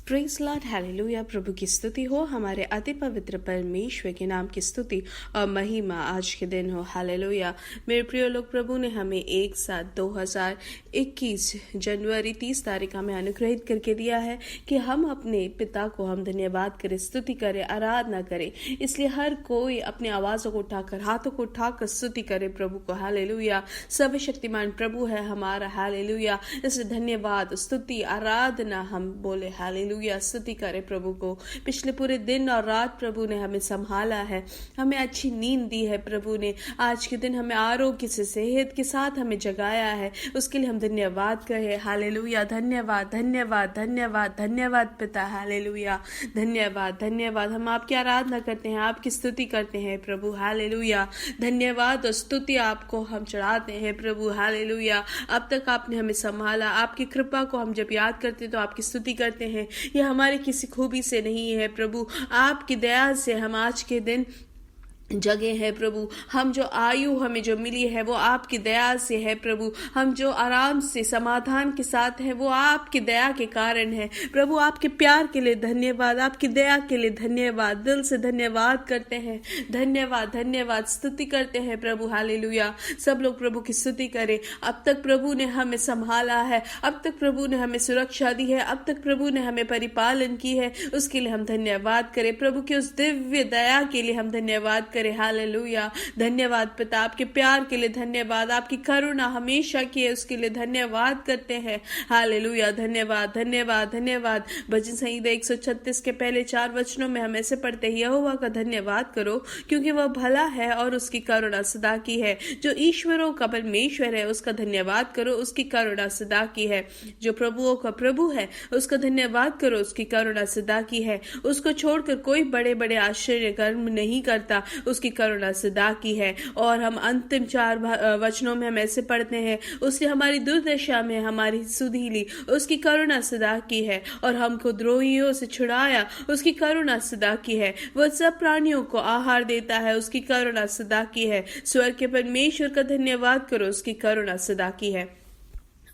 Praise Lord, hallelujah. प्रभु की स्तुति हो, हमारे अति पवित्र परमेश्वर के नाम की स्तुति और महिमा आज के दिन हो। हालेलुया। मेरे प्रिय लोग, प्रभु ने हमें एक साथ 2021 जनवरी 30 तारीख हमें अनुग्रहित करके दिया है कि हम अपने पिता को हम धन्यवाद करें, स्तुति करें, आराधना करें। इसलिए हर कोई अपनी आवाज़ों को उठाकर, हाथों को उठाकर स्तुति करे प्रभु को। हालेलुया। सर्वशक्तिमान प्रभु है हमारा। हालेलुया। इसलिए धन्यवाद, स्तुति, आराधना हम बोले। हालेलुया। स्तुति करे प्रभु को। पिछले पूरे दिन और रात प्रभु ने हमें संभाला है, हमें अच्छी नींद दी है प्रभु ने। आज के दिन हमें आरोग्य से, सेहत के साथ हमें जगाया है, उसके लिए हम धन्यवाद कहें। हालेलुया। धन्यवाद, धन्यवाद, धन्यवाद, धन्यवाद पिता। हालेलुया। धन्यवाद, धन्यवाद। हम आपकी आराधना करते हैं, आपकी स्तुति करते हैं प्रभु। हालेलुया। धन्यवाद और स्तुति आपको हम चढ़ाते हैं प्रभु। हालेलुया। अब तक आपने हमें संभाला, आपकी कृपा को हम जब याद करते हैं तो आपकी स्तुति करते हैं। यह हमारी किसी खूबी से नहीं है प्रभु, आपकी दया से हम आज के दिन जगह है प्रभु। हम जो आयु हमें जो मिली है वो आपकी दया से है प्रभु। हम जो आराम से समाधान के साथ है वो आपकी दया के कारण है प्रभु। आपके प्यार के लिए धन्यवाद, आपकी दया के लिए धन्यवाद। दिल से धन्यवाद करते हैं, धन्यवाद, धन्यवाद, स्तुति करते हैं प्रभु। हालेलुया। सब लोग प्रभु की स्तुति करें। अब तक प्रभु ने हमें संभाला है, अब तक प्रभु ने हमें सुरक्षा दी है, अब तक प्रभु ने हमें परिपालन की है, उसके लिए हम धन्यवाद करें। प्रभु की उस दिव्य दया के लिए हम धन्यवाद करें। हालेलुया। धन्यवाद पिता, आपके प्यार के लिए धन्यवाद, आपकी करुणा हमेशा की है, उसके लिए धन्यवाद करते हैं। हालेलुया। धन्यवाद, धन्यवाद, धन्यवाद। भजन संहिता 136 के पहले 4 वचनों में हम ऐसे पढ़ते हैं, यहोवा का धन्यवाद करो क्योंकि वह भला है और उसकी करुणा सदा की है। जो ईश्वरों का परमेश्वर है उसका धन्यवाद करो, उसकी करुणा सदा की है। जो प्रभुओं का प्रभु है उसका धन्यवाद करो, उसकी करुणा सदा की है। उसको छोड़कर कोई बड़े बड़े आश्चर्य कर्म नहीं करता, उसकी करुणा सदा की है। और हम अंतिम 4 वचनों में हम ऐसे पढ़ते हैं, उसने हमारी दुर्दशा में हमारी सुधि ली, उसकी करुणा सदा की है। और हमको द्रोहियों से छुड़ाया, उसकी करुणा सदा की है। वह सब प्राणियों को आहार देता है, उसकी करुणा सदा की है। स्वर्ग के परमेश्वर का धन्यवाद करो, उसकी करुणा सदा की है।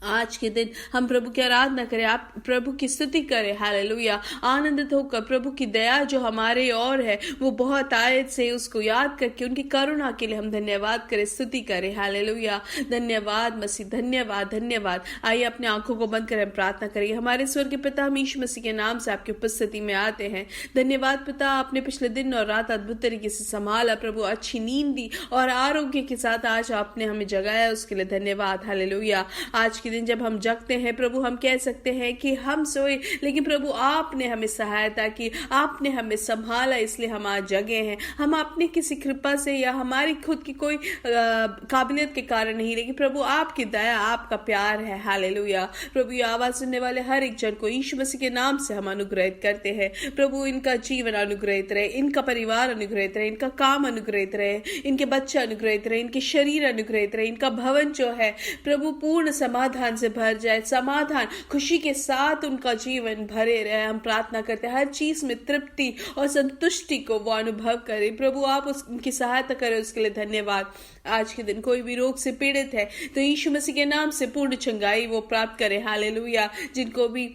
आज के दिन हम प्रभु की आराधना करें, आप प्रभु की स्तुति करें। हालेलुया। आनंदित होकर प्रभु की दया जो हमारे और है वो बहुत आयत से उसको याद करके उनकी करुणा के लिए हम धन्यवाद करें, स्तुति करें। हालेलुया। धन्यवाद मसीह, धन्यवाद, धन्यवाद। आइए अपने आंखों को बंद करें, प्रार्थना करिए। हमारे स्वर्ग के पिता, हम यीशु मसीह के नाम से आपकी उपस्थिति में आते हैं। धन्यवाद पिता, आपने पिछले दिन और रात अद्भुत तरीके से संभाला प्रभु, अच्छी नींद दी और आरोग्य के साथ आज आपने हमें जगाया, उसके लिए धन्यवाद। हालेलुया। आज दिन जब हम जगते हैं प्रभु, हम कह सकते हैं कि हम सोए, लेकिन प्रभु आपने हमें सहायता की, आपने हमें संभाला, इसलिए हम आज जगे हैं। हम अपनी किसी कृपा से या हमारी खुद की कोई काबिलियत के कारण नहीं, लेकिन प्रभु आपकी दया, आपका प्यार है। हालेलुया। प्रभु ये आवाज सुनने वाले हर एक जन को यीशु मसीह के नाम से हम अनुग्रहित करते हैं। प्रभु इनका जीवन अनुग्रहित रहे, इनका परिवार अनुग्रहित रहे, इनका काम अनुग्रहित रहे, इनके बच्चे अनुग्रहित रहे, इनके शरीर अनुग्रहित रहे, इनका भवन जो है प्रभु पूर्ण समाधान से भर जाए, समाधान खुशी के साथ उनका जीवन भरे रहे। हम प्रार्थना करते हैं हर चीज में तृप्ति और संतुष्टि को वो अनुभव करें। प्रभु आप उनकी सहायता करें, उसके लिए धन्यवाद। आज के दिन कोई भी रोग से पीड़ित है तो यीशु मसीह के नाम से पूर्ण चंगाई वो प्राप्त करे। हालेलुया। जिनको भी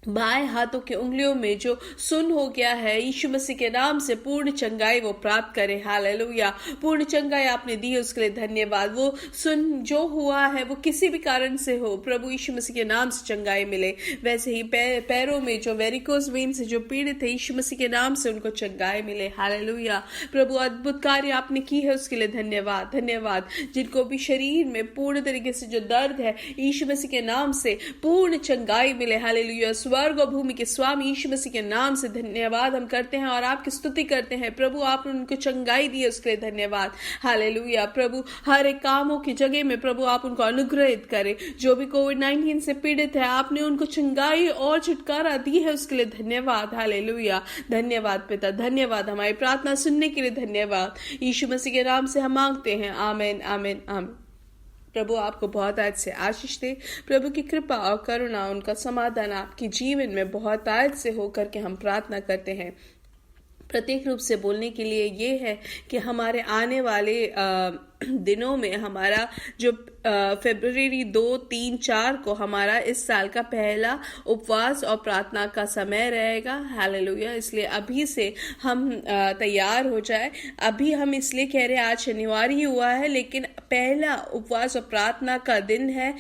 बाएं हाथों की उंगलियों में जो सुन हो गया है, यीशु मसीह के नाम से पूर्ण चंगाई वो प्राप्त करे। हालेलुया। पूर्ण चंगाई आपने दी है, उसके लिए धन्यवाद। वो सुन जो हुआ है वो किसी भी कारण से हो, प्रभु यीशु मसीह के नाम से चंगाई मिले। वैसे ही पैरों में जो वेरिकोज वेन से जो पीड़ित है, यीशु मसीह के नाम से उनको चंगाई मिले। हालेलुया। प्रभु अद्भुत कार्य आपने की है, उसके लिए धन्यवाद, धन्यवाद। जिनको भी शरीर में पूर्ण तरीके से जो दर्द है, यीशु मसीह के नाम से पूर्ण चंगाई मिले। हालेलुया। स्वर्ग और भूमि के स्वामी यीशु मसीह के नाम से धन्यवाद हम करते हैं और आपकी स्तुति करते हैं। प्रभु आपने उनको चंगाई दी है, उसके लिए धन्यवाद। हालेलुया। प्रभु हर एक कामों की जगह में प्रभु आप उनको अनुग्रहित करें। जो भी कोविड-19 से पीड़ित है, आपने उनको चंगाई और छुटकारा दी है, उसके लिए धन्यवाद। हालेलुया। धन्यवाद पिता, धन्यवाद। हमारी प्रार्थना सुनने के लिए धन्यवाद। यीशु मसीह के नाम से हम मांगते हैं। आमीन, आमीन, आमीन। प्रभु आपको बहुत आयत से आशीष दे। प्रभु की कृपा और करुणा, उनका समाधान आपके जीवन में बहुत आयत से होकर के हम प्रार्थना करते हैं। प्रत्येक रूप से बोलने के लिए ये है कि हमारे आने वाले दिनों में हमारा जो फरवरी 2, 3, 4 को हमारा इस साल का पहला उपवास और प्रार्थना का समय रहेगा। हालेलुया। इसलिए अभी से हम तैयार हो जाए। अभी हम इसलिए कह रहे हैं आज शनिवार ही हुआ है, लेकिन पहला उपवास और प्रार्थना का दिन है,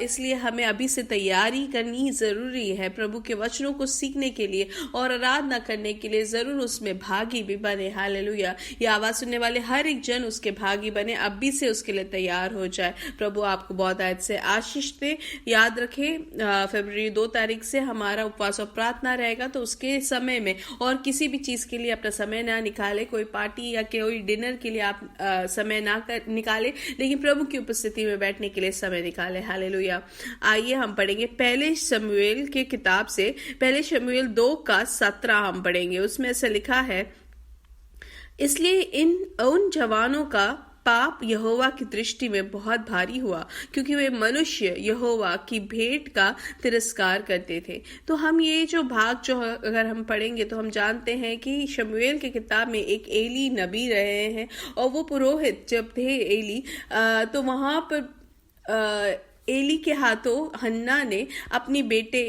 इसलिए हमें अभी से तैयारी करनी जरूरी है। प्रभु के वचनों को सीखने के लिए और आराधना करने के लिए जरूर उसमें भागी भी बने। हालेलुया। ये आवाज सुनने वाले हर एक जन उसके भागी बने, अभी से उसके लिए तैयार हो जाए। प्रभु आपको बहुत आज से आशीष दे। याद रखें फरवरी 2 तारीख से हमारा उपवास और प्रार्थना रहेगा, तो उसके समय में और किसी भी चीज के लिए अपना समय ना निकाले, कोई पार्टी या कोई डिनर के लिए आप समय ना निकाले, लेकिन प्रभु की उपस्थिति में बैठने के लिए समय निकाले। हालेलुया। आइए हम पढ़ेंगे पहले शमूएल के किताब से, पहले शमूएल 2 का 17 हम पढ़ेंगे। उसमें ऐसा लिखा है, इसलिए उन जवानों का पाप यहोवा की दृष्टि में बहुत भारी हुआ, क्योंकि वे मनुष्य यहोवा की भेंट का तिरस्कार करते थे। तो हम ये जो भाग जो अगर हम पढ़ेंगे तो हम जानते हैं कि शमूएल की किताब में एक एली नबी रहे हैं, और वो पुरोहित जब थे एली, तो वहां पर एली के हाथों हन्ना ने अपनी बेटे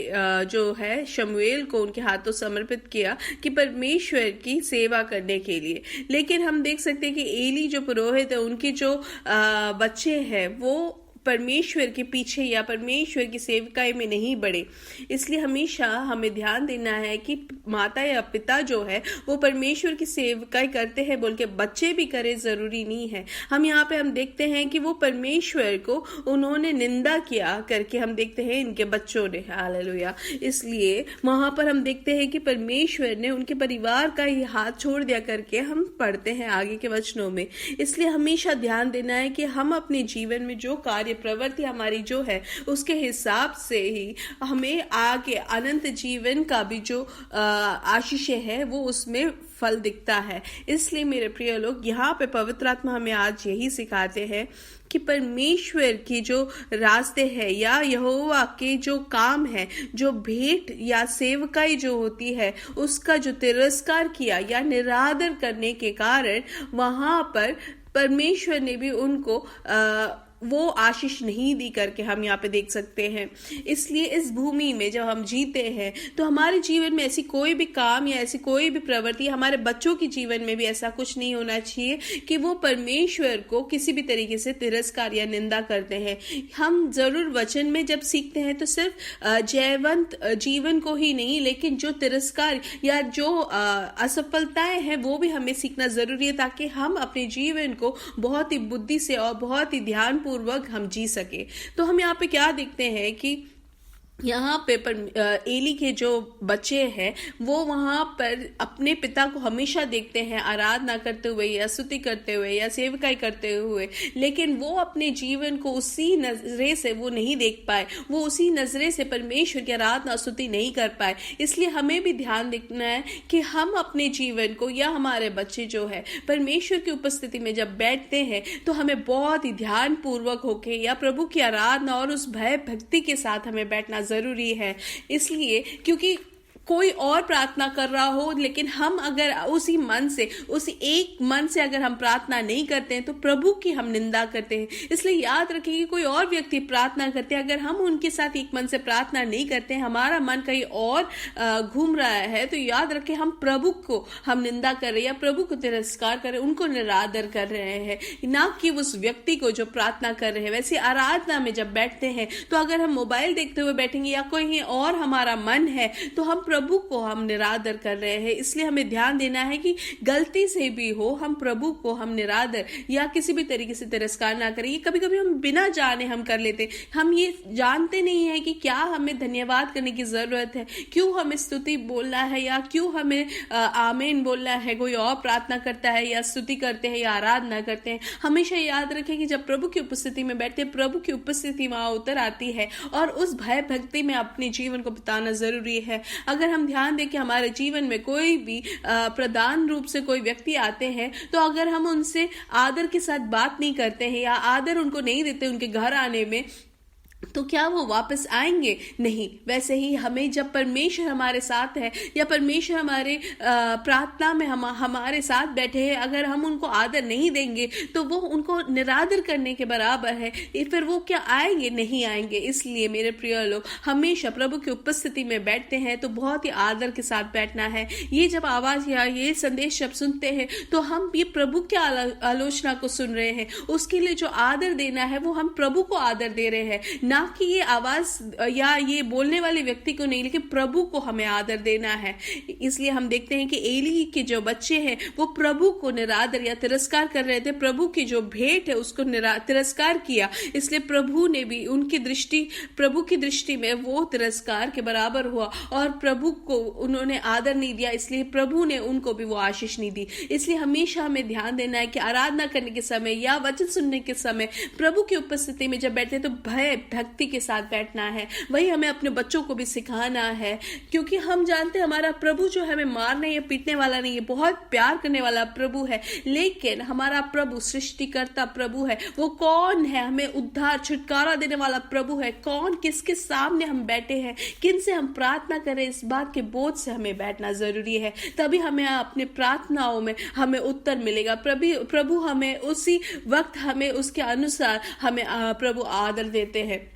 जो है शमूएल को उनके हाथों समर्पित किया कि परमेश्वर की सेवा करने के लिए। लेकिन हम देख सकते हैं कि एली जो पुरोहित है, उनके जो बच्चे हैं वो परमेश्वर के पीछे या परमेश्वर की सेवकाई में नहीं बढ़े। इसलिए हमेशा हमें ध्यान देना है कि माता या पिता जो है वो परमेश्वर की सेवकाई करते हैं बोल के बच्चे भी करे, जरूरी नहीं है। हम यहाँ पे हम देखते हैं कि वो परमेश्वर को उन्होंने निंदा किया करके हम देखते हैं इनके बच्चों ने। हालेलुया। इसलिए वहां पर हम देखते हैं कि परमेश्वर ने उनके परिवार का ही हाथ छोड़ दिया करके हम पढ़ते हैं आगे के वचनों में। इसलिए हमेशा ध्यान देना है कि हम अपने जीवन में जो कार्य प्रवृत्ति हमारी जो है उसके हिसाब से ही हमें आगे अनंत जीवन का भी जो आशीष है वो उसमें फल दिखता है। इसलिए मेरे प्रिय लोग, यहाँ पे पवित्र आत्मा हमें आज यही सिखाते हैं कि परमेश्वर की जो रास्ते हैं या यहोवा के जो काम है, जो भेंट या सेवकाई जो होती है उसका जो तिरस्कार किया या निरादर करने के कारण वहां पर परमेश्वर ने भी उनको वो आशीष नहीं दी करके हम यहाँ पे देख सकते हैं। इसलिए इस भूमि में जब हम जीते हैं तो हमारे जीवन में ऐसी कोई भी काम या ऐसी कोई भी प्रवृत्ति, हमारे बच्चों के जीवन में भी ऐसा कुछ नहीं होना चाहिए कि वो परमेश्वर को किसी भी तरीके से तिरस्कार या निंदा करते हैं। हम जरूर वचन में जब सीखते हैं तो सिर्फ जयवंत जीवन को ही नहीं, लेकिन जो तिरस्कार या जो असफलताएं हैं वो भी हमें सीखना जरूरी है, ताकि हम अपने जीवन को बहुत ही बुद्धि से और बहुत ही ध्यान पूर्वक हम जी सके। तो हम यहाँ पे क्या देखते हैं कि यहाँ पे एली के जो बच्चे हैं वो वहां पर अपने पिता को हमेशा देखते हैं आराधना करते हुए या स्तुति करते हुए या सेवकाई करते हुए, लेकिन वो अपने जीवन को उसी नजरे से वो नहीं देख पाए, वो उसी नजरे से परमेश्वर की आराधना स्तुति नहीं कर पाए। इसलिए हमें भी ध्यान रखना है कि हम अपने जीवन को या हमारे बच्चे जो है परमेश्वर की उपस्थिति में जब बैठते हैं तो हमें बहुत ही ध्यान पूर्वक होके या प्रभु की आराधना और उस भय भक्ति के साथ हमें बैठना जरूरी है। इसलिए क्योंकि कोई और प्रार्थना कर रहा हो, लेकिन हम अगर उसी मन से, उसी एक मन से अगर हम प्रार्थना नहीं करते हैं तो प्रभु की हम निंदा करते हैं। इसलिए याद रखिए कि कोई और व्यक्ति प्रार्थना करते हैं, अगर हम उनके साथ एक मन से प्रार्थना नहीं करते हैं, हमारा मन कहीं और घूम रहा है, तो याद रखें हम प्रभु को हम निंदा कर रहे हैं या प्रभु को तिरस्कार कर रहे हैं, उनको निरादर कर रहे हैं, ना कि उस व्यक्ति को जो प्रार्थना कर रहे हैं। वैसे आराधना में जब बैठते हैं तो अगर हम मोबाइल देखते हुए बैठेंगे या कोई और हमारा मन है तो हम प्रभु को हम निरादर कर रहे हैं। इसलिए हमें ध्यान देना है कि गलती से भी हो हम प्रभु को हम निरादर या किसी भी तरीके से तिरस्कार ना करें। ये कभी कभी हम बिना जाने हम कर लेते हैं, हम ये जानते नहीं है कि क्या हमें धन्यवाद करने की जरूरत है, क्यों हमें स्तुति बोलना है या क्यों हमें आमीन बोलना है। कोई और प्रार्थना करता है या स्तुति करते हैं या आराधना करते हैं। हमेशा याद रखें कि जब प्रभु की उपस्थिति में बैठते हैं, प्रभु की उपस्थिति वहां उतर आती है और उस भय भक्ति में अपने जीवन को बिताना जरूरी है। अगर हम ध्यान दें कि हमारे जीवन में कोई भी प्रधान रूप से कोई व्यक्ति आते हैं तो अगर हम उनसे आदर के साथ बात नहीं करते हैं या आदर उनको नहीं देते उनके घर आने में, तो क्या वो वापस आएंगे? नहीं। वैसे ही हमें जब परमेश्वर हमारे साथ है या परमेश्वर हमारे प्रार्थना में हमारे साथ बैठे हैं, अगर हम उनको आदर नहीं देंगे तो वो उनको निरादर करने के बराबर है। फिर वो क्या आएंगे? नहीं आएंगे। इसलिए मेरे प्रिय लोग, हमेशा प्रभु की उपस्थिति में बैठते हैं तो बहुत ही आदर के साथ बैठना है। ये जब आवाज या ये संदेश जब सुनते हैं तो हम ये प्रभु की आलोचना को सुन रहे हैं, उसके लिए जो आदर देना है वो हम प्रभु को आदर दे रहे हैं, ना कि ये आवाज या ये बोलने वाले व्यक्ति को नहीं, लेकिन प्रभु को हमें आदर देना है। इसलिए हम देखते हैं कि एली के जो बच्चे हैं वो प्रभु को निरादर या तिरस्कार कर रहे थे, प्रभु की जो भेंट है उसको तिरस्कार किया। इसलिए प्रभु ने भी प्रभु की दृष्टि में वो तिरस्कार के बराबर हुआ और प्रभु को उन्होंने आदर नहीं दिया, इसलिए प्रभु ने उनको भी वो आशीष नहीं दी। इसलिए हमेशा हमें ध्यान देना है कि आराधना करने के समय या वचन सुनने के समय प्रभु की उपस्थिति में जब बैठे तो भय भक्ति के साथ बैठना है। वही हमें अपने बच्चों को भी सिखाना है, क्योंकि हम जानते हैं हमारा प्रभु जो हमें मारने या पीटने वाला नहीं है, बहुत प्यार करने वाला प्रभु है। लेकिन हमारा प्रभु सृष्टिकर्ता प्रभु है। वो कौन है? हमें उद्धार छुटकारा देने वाला प्रभु है। कौन, किसके सामने हम बैठे हैं, किन से हम प्रार्थना करें, इस बात के बोझ से हमें बैठना जरूरी है। तभी हमें अपने प्रार्थनाओं में हमें उत्तर मिलेगा। प्रभु हमें उसी वक्त हमें उसके अनुसार हमें प्रभु आदर देते हैं।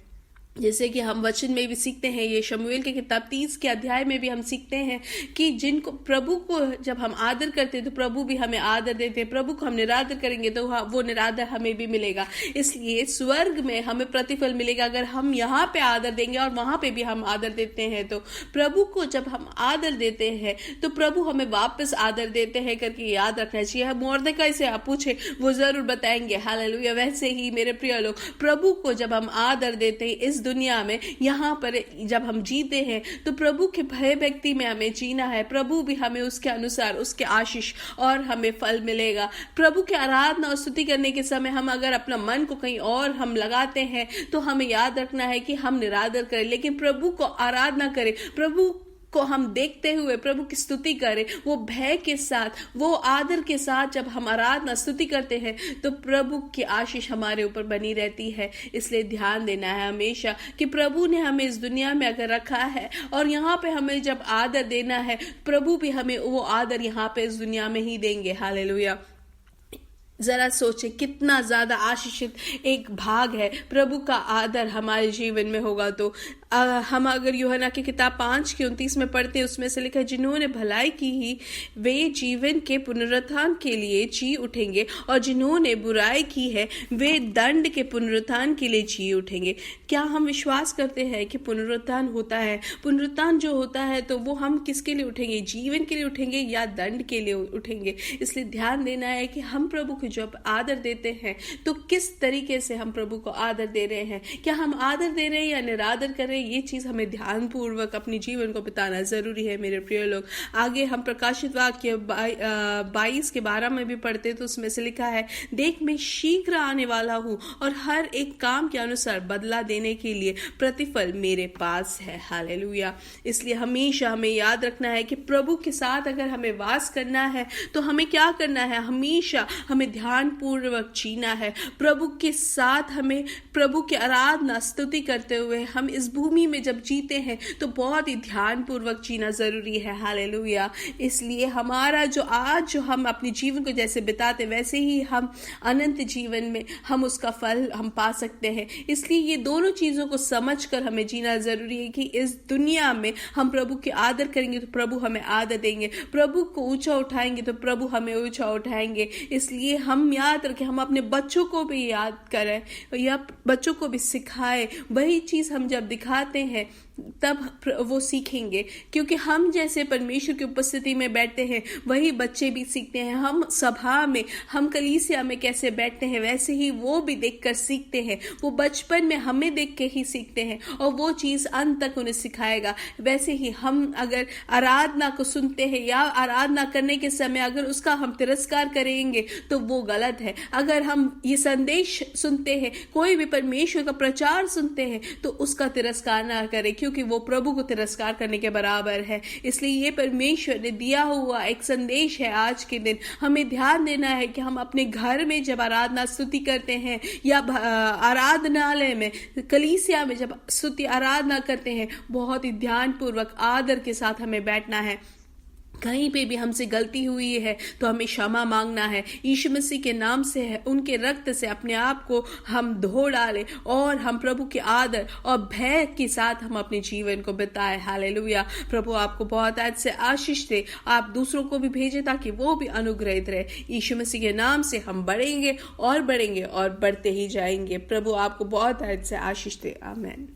जैसे कि हम वचन में भी सीखते हैं, ये शमूएल की किताब 30 के अध्याय में भी हम सीखते हैं कि जिनको प्रभु को जब हम आदर करते हैं तो प्रभु भी हमें आदर देते हैं। प्रभु को हम निरादर करेंगे तो वो निरादर हमें भी मिलेगा। इसलिए स्वर्ग में हमें प्रतिफल मिलेगा अगर हम यहाँ पे आदर देंगे और वहां पे भी हम आदर देते हैं। तो प्रभु को जब हम आदर देते हैं तो प्रभु हमें वापस आदर देते हैं करके याद रखना चाहिए। हम मोर्देकाई से आप पूछे, वो जरूर बताएंगे। हालेलुया। वैसे ही मेरे प्रिय लोग, प्रभु को जब हम आदर देते हैं इस दुनिया में, यहाँ पर जब हम जीते हैं तो प्रभु के भय भक्ति में हमें जीना है। प्रभु भी हमें उसके अनुसार उसके आशीष और हमें फल मिलेगा। प्रभु की आराधना और स्तुति करने के समय हम अगर अपना मन को कहीं और हम लगाते हैं तो हमें याद रखना है कि हम निरादर करें, लेकिन प्रभु को आराधना करें, प्रभु को हम देखते हुए प्रभु की स्तुति करें। वो भय के साथ, वो आदर के साथ जब हम आराधना स्तुति करते हैं तो प्रभु की आशीष हमारे ऊपर बनी रहती है। इसलिए ध्यान देना है हमेशा कि प्रभु ने हमें इस दुनिया में अगर रखा है और यहाँ पे हमें जब आदर देना है, प्रभु भी हमें वो आदर यहाँ पे इस दुनिया में ही देंगे। हालेलुया। जरा सोचे कितना ज्यादा आशीषित एक भाग है प्रभु का आदर हमारे जीवन में होगा। तो हम अगर यूहन्ना की किताब 5:29 में पढ़ते हैं, उसमें से लिखा है, जिन्होंने भलाई की ही वे जीवन के पुनरुत्थान के लिए जी उठेंगे और जिन्होंने बुराई की है वे दंड के पुनरुत्थान के लिए जी उठेंगे। क्या हम विश्वास करते हैं कि पुनरुत्थान होता है? पुनरुत्थान जो होता है तो वो हम किसके लिए उठेंगे? जीवन के लिए उठेंगे या दंड के लिए उठेंगे? इसलिए ध्यान देना है कि हम प्रभु को जब आदर देते हैं तो किस तरीके से हम प्रभु को आदर दे रहे हैं। क्या हम आदर दे रहे हैं या निरादर कर रहे हैं? ये चीज हमें ध्यान पूर्वक अपने जीवन को बिताना जरूरी है मेरे प्रिय लोग। आगे हम प्रकाशित वाक्य 22:12 में भी पढ़ते तो उसमें से लिखा है, देख मैं शीघ्र आने वाला हूं और हर एक काम के अनुसार बदला देने के लिए प्रतिफल मेरे पास है। हालेलुया। इसलिए हमेशा हमें याद रखना है कि प्रभु के साथ अगर हमें वास करना है तो हमें क्या करना है? हमेशा हमें ध्यान पूर्वक जीना है। प्रभु के साथ हमें प्रभु की आराधना स्तुति करते हुए हम इस भूमि में जब जीते हैं तो बहुत ही ध्यान पूर्वक जीना जरूरी है। हालेलुया। इसलिए हमारा जो आज जो हम अपने जीवन को जैसे बिताते वैसे ही हम अनंत जीवन में हम उसका फल हम पा सकते हैं। इसलिए ये दोनों चीजों को समझकर हमें जीना जरूरी है कि इस दुनिया में हम प्रभु की आदर करेंगे तो प्रभु हमें आदर देंगे, प्रभु को ऊंचा उठाएंगे तो प्रभु हमें ऊंचा उठाएंगे। इसलिए हम याद रखें, हम अपने बच्चों को भी याद करें या बच्चों को भी सिखाएं। वही चीज हम जब दिखाते हैं तब वो सीखेंगे, क्योंकि हम जैसे परमेश्वर की उपस्थिति में बैठते हैं वही बच्चे भी सीखते हैं। हम सभा में, हम कलीसिया में कैसे बैठते हैं वैसे ही वो भी देखकर सीखते हैं। वो बचपन में हमें देख के ही सीखते हैं और वो चीज अंत तक उन्हें सिखाएगा। वैसे ही हम अगर आराधना को सुनते हैं या आराधना करने के समय अगर उसका हम तिरस्कार करेंगे तो वो गलत है। अगर हम ये संदेश सुनते हैं, कोई भी परमेश्वर का प्रचार सुनते हैं तो उसका तिरस्कार ना करें, क्योंकि वो प्रभु को तिरस्कार करने के बराबर है। इसलिए ये परमेश्वर ने दिया हुआ एक संदेश है आज के दिन। हमें ध्यान देना है कि हम अपने घर में जब आराधना स्तुति करते हैं या आराधनालय में, कलीसिया में जब स्तुति आराधना करते हैं, बहुत ही ध्यानपूर्वक आदर के साथ हमें बैठना है। कहीं पे भी हमसे गलती हुई है तो हमें क्षमा मांगना है, यीशु मसीह के नाम से है, उनके रक्त से अपने आप को हम धो डालें और हम प्रभु के आदर और भय के साथ हम अपने जीवन को बिताएं। हालेलुया। प्रभु आपको बहुत आज से आशीष दे, आप दूसरों को भी भेजें ताकि वो भी अनुग्रहित रहे। यीशु मसीह के नाम से हम बढ़ेंगे और बढ़ते ही जाएंगे। प्रभु आपको बहुत आज से आशीष दे। आमीन।